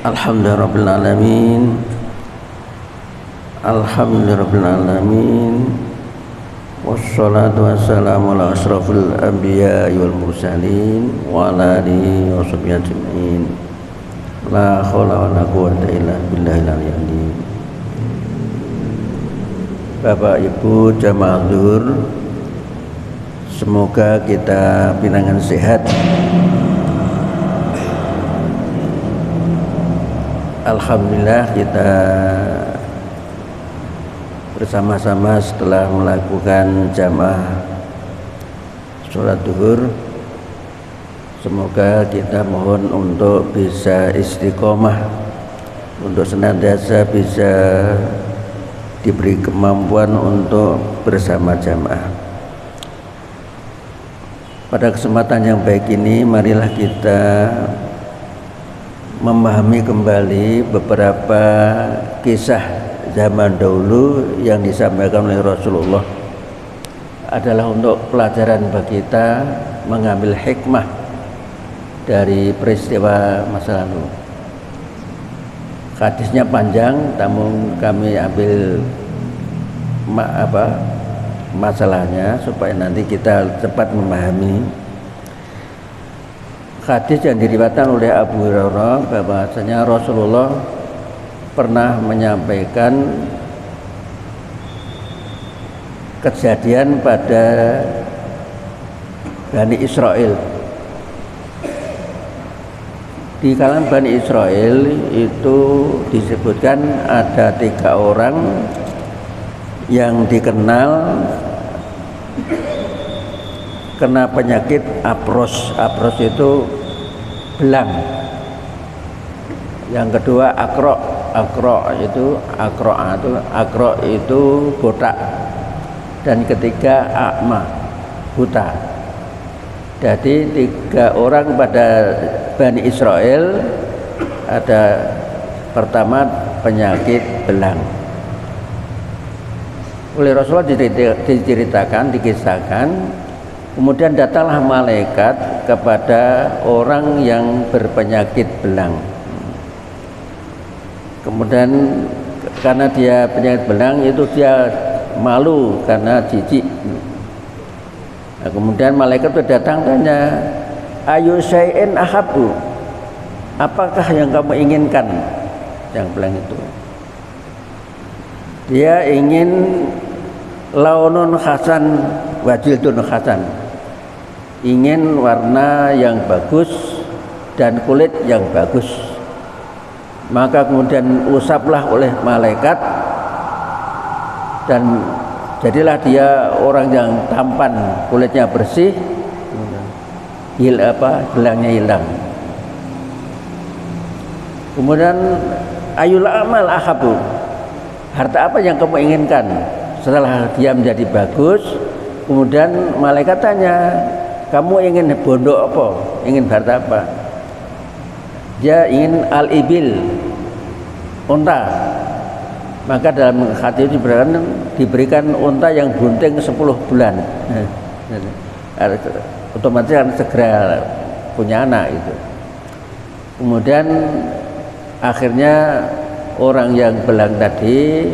Alhamdulillahirrabbilalamin. Alhamdulillahirrabbilalamin. Wassalatu wassalamu ala asrafil anbiya wal mursalin wa ala alihi wa sahbihi ajma'in. La haula wa la quwwata illa billahil aliyyil azim. Bapak Ibu jamaah zuhur, semoga kita pinangan sehat. Alhamdulillah kita bersama-sama setelah melakukan jamaah sholat duhur. Semoga kita mohon untuk bisa istiqomah, untuk senantiasa bisa diberi kemampuan untuk bersama jamaah. Pada kesempatan yang baik ini, marilah kita memahami kembali beberapa kisah zaman dahulu yang disampaikan oleh Rasulullah, adalah untuk pelajaran bagi kita mengambil hikmah dari peristiwa masa lalu. Hadisnya panjang, namun kami ambil masalahnya supaya nanti kita cepat memahami. Hadis yang diriwayatkan oleh Abu Hurairah bahwasanya Rasulullah pernah menyampaikan kejadian pada Bani Israel. Di kalangan Bani Israel itu disebutkan ada 3 orang yang dikenal kena penyakit apros. Apros itu belang. Yang kedua akro itu botak. Dan ketiga akma, buta. Jadi 3 orang pada Bani Israel, ada pertama penyakit belang. Oleh Rasulullah dikisahkan, kemudian datanglah malaikat kepada orang yang berpenyakit belang. Kemudian karena dia penyakit belang itu dia malu karena jijik. Nah, kemudian malaikat itu datang tanya, ayu syai'in ahabbu, apakah yang kamu inginkan? Yang belang itu dia ingin launun hasan wajildun hasan, ingin warna yang bagus dan kulit yang bagus. Maka kemudian usaplah oleh malaikat dan jadilah dia orang yang tampan, kulitnya bersih, belangnya hilang. Kemudian ayul amal ahabu, harta apa yang kamu inginkan? Setelah dia menjadi bagus, kemudian malaikat tanya, kamu ingin bondo apa? Ingin harta apa? Dia ingin al-ibil, unta. Maka dalam hadis diberikan unta yang bunting 10 bulan. Otomatis akan segera punya anak itu. Kemudian akhirnya orang yang belang tadi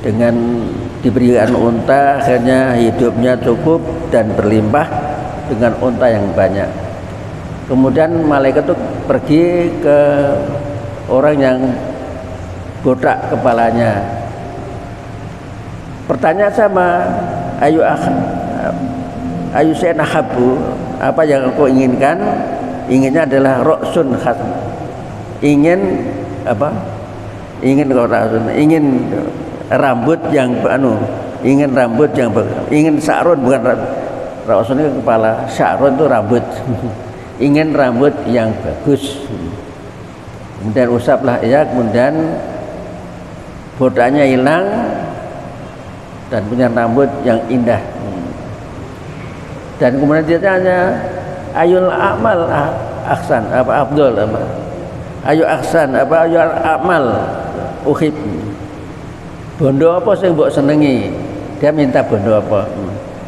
dengan diberikan unta, akhirnya hidupnya cukup dan berlimpah dengan unta yang banyak. Kemudian malaikat itu pergi ke orang yang botak kepalanya, pertanyaan sama, ayu senahabu, apa yang aku inginkan? Inginnya adalah roksun khas, ingin apa? Ingin rambut yang ingin sa'run, bukan roksun itu kepala, sa'run itu rambut. Ingin rambut yang bagus. Kemudian usaplah ya, kemudian botaknya hilang dan punya rambut yang indah. Dan kemudian dia tanya, ayul amal ahsan, apa afdol, apa ayu ahsan, apa ayu amal uhib, bondo apa sing mbok senengi? Dia minta bondo apa?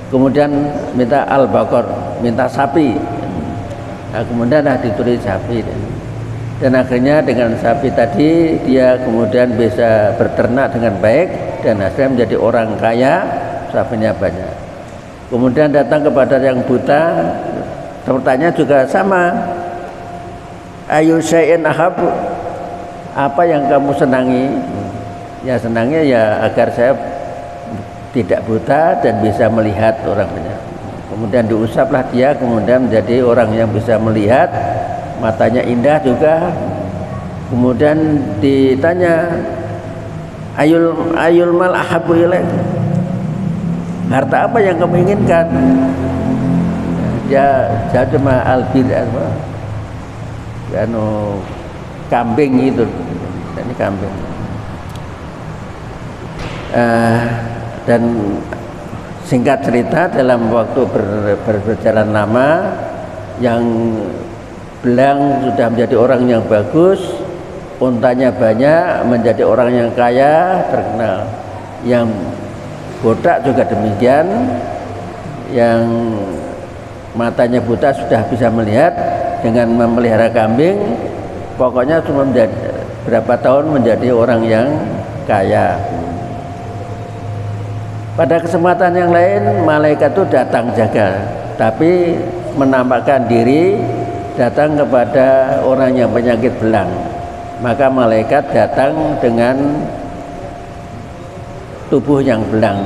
Kemudian minta al-baqar, minta sapi. Nah, kemudian ditulis sapi. Dan akhirnya dengan sapi tadi dia kemudian bisa berternak dengan baik dan akhirnya menjadi orang kaya, sapinya banyak. Kemudian datang kepada yang buta, pertanyaan juga sama. Ayu syai'in ahabu, apa yang kamu senangi? Ya senangnya ya agar saya tidak buta dan bisa melihat orang banyak. Kemudian diusaplah dia, kemudian menjadi orang yang bisa melihat, matanya indah juga. Kemudian ditanya, ayul mal ahabu ilaik, harta apa yang kamu inginkan? Dia cuma albir, kambing itu, ini kambing. Dan singkat cerita, dalam waktu berjalan lama, yang belang sudah menjadi orang yang bagus, untanya banyak, menjadi orang yang kaya, terkenal. Yang botak juga demikian, yang matanya buta sudah bisa melihat dengan memelihara kambing, pokoknya cuma berapa tahun menjadi orang yang kaya. Pada kesempatan yang lain, malaikat itu datang jaga, tapi menampakkan diri datang kepada orang yang penyakit belang. Maka malaikat datang dengan tubuh yang belang.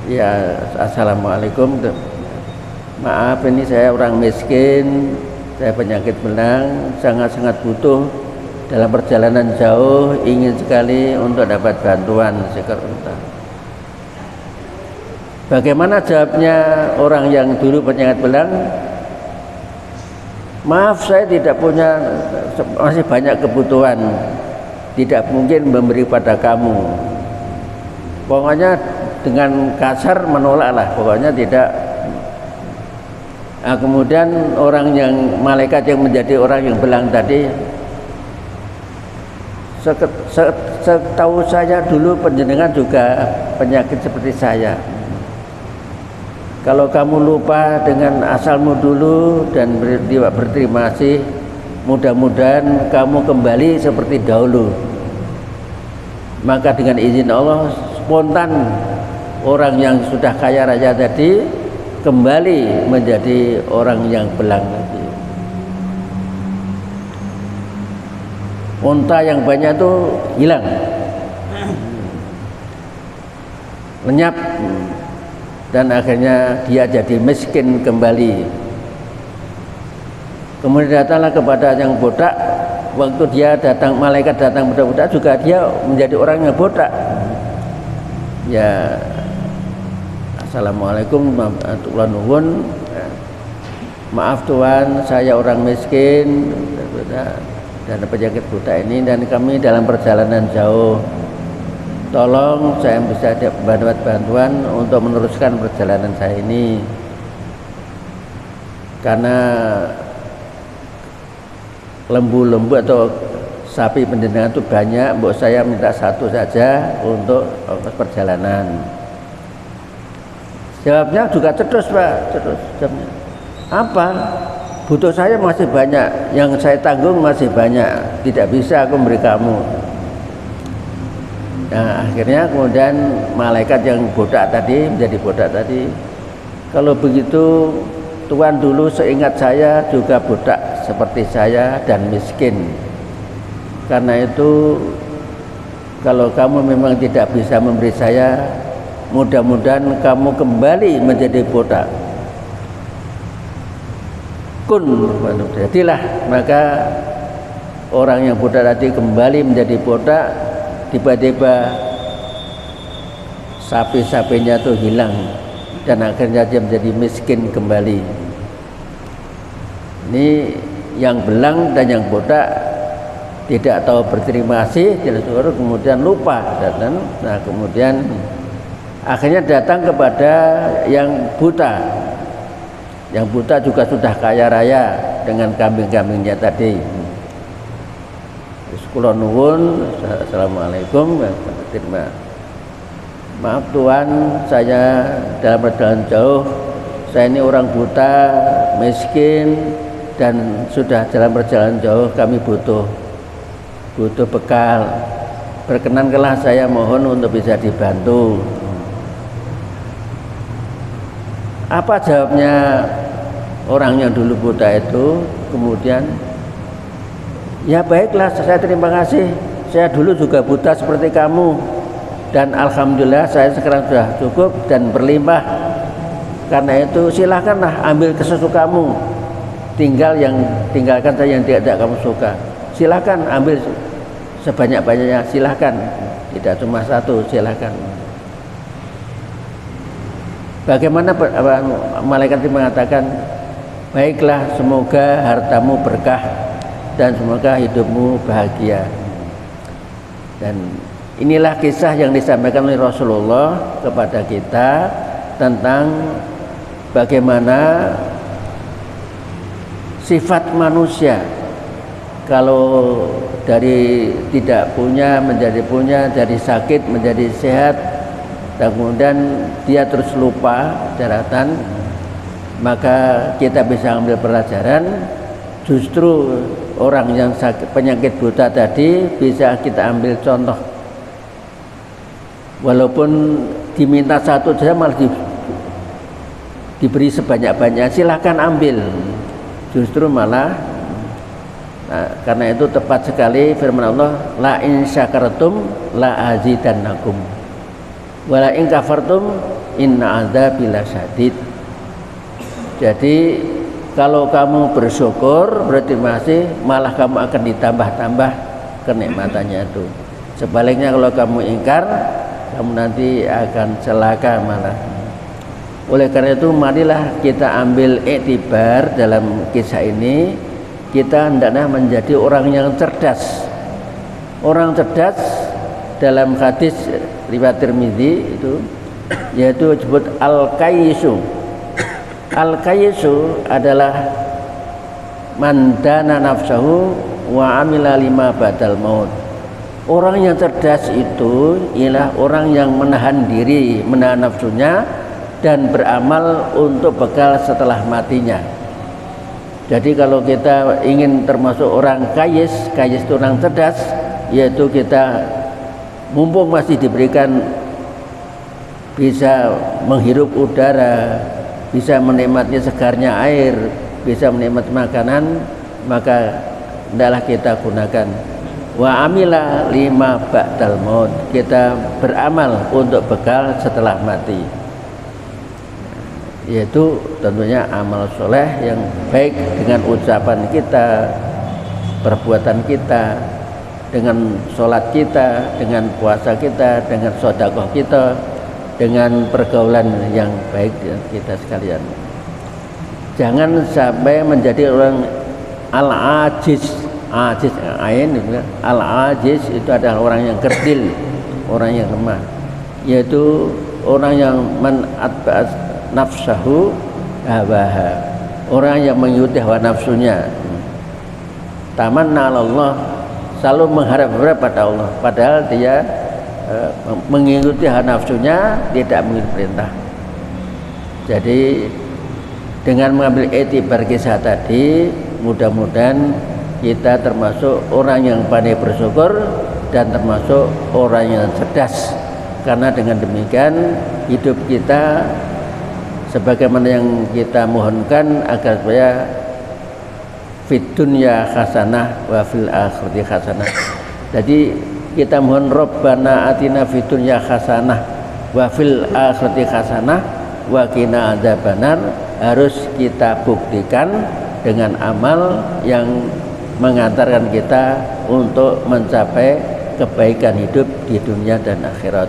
Ya, assalamualaikum. Maaf, ini saya orang miskin, saya penyakit belang, sangat-sangat butuh. Dalam perjalanan jauh ingin sekali untuk dapat bantuan seekor unta. Bagaimana jawabnya orang yang dulu penyakit belang? Maaf, saya tidak punya, masih banyak kebutuhan, tidak mungkin memberi pada kamu. Pokoknya dengan kasar menolaklah, pokoknya tidak. Nah, kemudian orang yang malaikat yang menjadi orang yang belang tadi, setahu saya dulu penjenengan juga penyakit seperti saya. Kalau kamu lupa dengan asalmu dulu dan berterima kasih, mudah-mudahan kamu kembali seperti dahulu. Maka dengan izin Allah, spontan orang yang sudah kaya raya tadi kembali menjadi orang yang belang lagi. Unta yang banyak itu hilang, lenyap, dan akhirnya dia jadi miskin kembali. Kemudian datanglah kepada yang botak. Waktu dia datang, malaikat datang kepada botak juga, dia menjadi orang yang botak. Ya, assalamualaikum warahmatullahi wabarakatuh. Maaf Tuhan, saya orang miskin dan penyakit buta ini, dan kami dalam perjalanan jauh, tolong saya bisa dapat bantuan untuk meneruskan perjalanan saya ini, karena lembu-lembu atau sapi penjenengan itu banyak, mbok saya minta satu saja untuk perjalanan. Jawabnya juga terus Pak, terus jawabnya, apa? Butuh saya masih banyak, yang saya tanggung masih banyak, tidak bisa aku memberi kamu. Nah, akhirnya kemudian malaikat yang botak tadi menjadi botak tadi, kalau begitu Tuhan dulu seingat saya juga botak seperti saya dan miskin. Karena itu kalau kamu memang tidak bisa memberi saya, mudah-mudahan kamu kembali menjadi botak. Kun, jadilah. Maka orang yang botak tadi kembali menjadi botak. Tiba-tiba sapi-sapinya itu hilang dan akhirnya dia menjadi miskin kembali. Ini yang belang dan yang botak tidak tahu berterima kasih, kemudian lupa datang. Nah, kemudian akhirnya datang kepada yang buta. Yang buta juga sudah kaya raya dengan kambing-kambingnya tadi. Kula nuwun, assalamualaikum, maaf Tuhan, saya dalam perjalanan jauh, saya ini orang buta, miskin, dan sudah jalan perjalanan jauh, kami butuh bekal. Berkenankanlah saya mohon untuk bisa dibantu. Apa jawabnya orang yang dulu buta itu? Kemudian, ya baiklah, saya terima kasih. Saya dulu juga buta seperti kamu, dan alhamdulillah saya sekarang sudah cukup dan berlimpah. Karena itu silahkanlah ambil kesesukamu. Tinggalkan saja yang tidak kamu suka. Silahkan ambil sebanyak-banyaknya, silahkan. Tidak cuma satu, silahkan. Bagaimana malaikat itu mengatakan, baiklah, semoga hartamu berkah dan semoga hidupmu bahagia. Dan inilah kisah yang disampaikan oleh Rasulullah kepada kita tentang bagaimana sifat manusia kalau dari tidak punya menjadi punya, dari sakit menjadi sehat, dan kemudian dia terus lupa daratan, maka kita bisa ambil pelajaran. Justru orang yang sakit penyakit buta tadi bisa kita ambil contoh, walaupun diminta satu saja malah diberi sebanyak-banyaknya, silahkan ambil. Justru malah karena itu tepat sekali firman Allah, la in syakartum la azidannakum wa la in kafartum inna adzabi lasyadid. Jadi kalau kamu bersyukur, berterima kasih, malah kamu akan ditambah-tambah kenikmatannya itu. Sebaliknya kalau kamu ingkar, kamu nanti akan celaka malah. Oleh karena itu marilah kita ambil iktibar dalam kisah ini. Kita hendaknya menjadi orang yang cerdas. Orang cerdas dalam hadis riwayat Tirmidzi itu yaitu disebut al-qayyisu. Al-qayyisu adalah man dana nafsahu wa amila lima ba'dal maut. Orang yang cerdas itu ialah orang yang menahan diri, menahan nafsunya dan beramal untuk bekal setelah matinya. Jadi kalau kita ingin termasuk orang kayis itu orang cerdas, yaitu kita mumpung masih diberikan bisa menghirup udara, bisa menikmati segarnya air, bisa menikmati makanan, maka hendaklah kita gunakan. Wa amila lima ba'dal maut, kita beramal untuk bekal setelah mati, yaitu tentunya amal soleh yang baik dengan ucapan kita, perbuatan kita, dengan sholat kita, dengan puasa kita, dengan sedekah kita, dengan pergaulan yang baik kita sekalian. Jangan sampai menjadi orang al-ajiz. Al-ajiz itu adalah orang yang kerdil, orang yang lemah, yaitu orang yang menatba'as nafsahu hawaha, orang yang mengikuti hawa nafsunya. Tamanna Allah, selalu mengharap-harap pada Allah, padahal dia mengikuti hawa nafsunya, tidak mengikuti perintah. Jadi dengan mengambil iktibar kisah tadi, mudah-mudahan kita termasuk orang yang pandai bersyukur dan termasuk orang yang cerdas. Karena dengan demikian hidup kita sebagaimana yang kita mohonkan agar supaya fid dunya hasanah wa fil akhirati hasanah. Jadi kita mohon Rabbana atina fid dunya hasanah wa fil akhirati hasanah wa qina adzabannar, harus kita buktikan dengan amal yang mengantarkan kita untuk mencapai kebaikan hidup di dunia dan akhirat.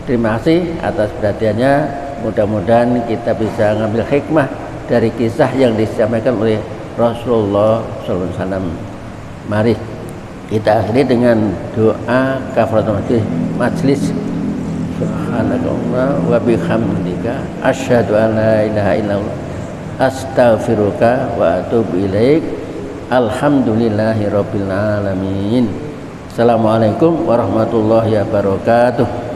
Terima kasih atas perhatiannya. Mudah-mudahan kita bisa mengambil hikmah dari kisah yang disampaikan oleh Rasulullah SAW. Mari kita akhiri dengan doa kafaratul majlis. Subhanakallah wa bihamdika asyhadu an la ilaha illallah astaghfiruka wa atubu ilaik. Alhamdulillahi rabbil alamin. Assalamualaikum warahmatullahi wabarakatuh.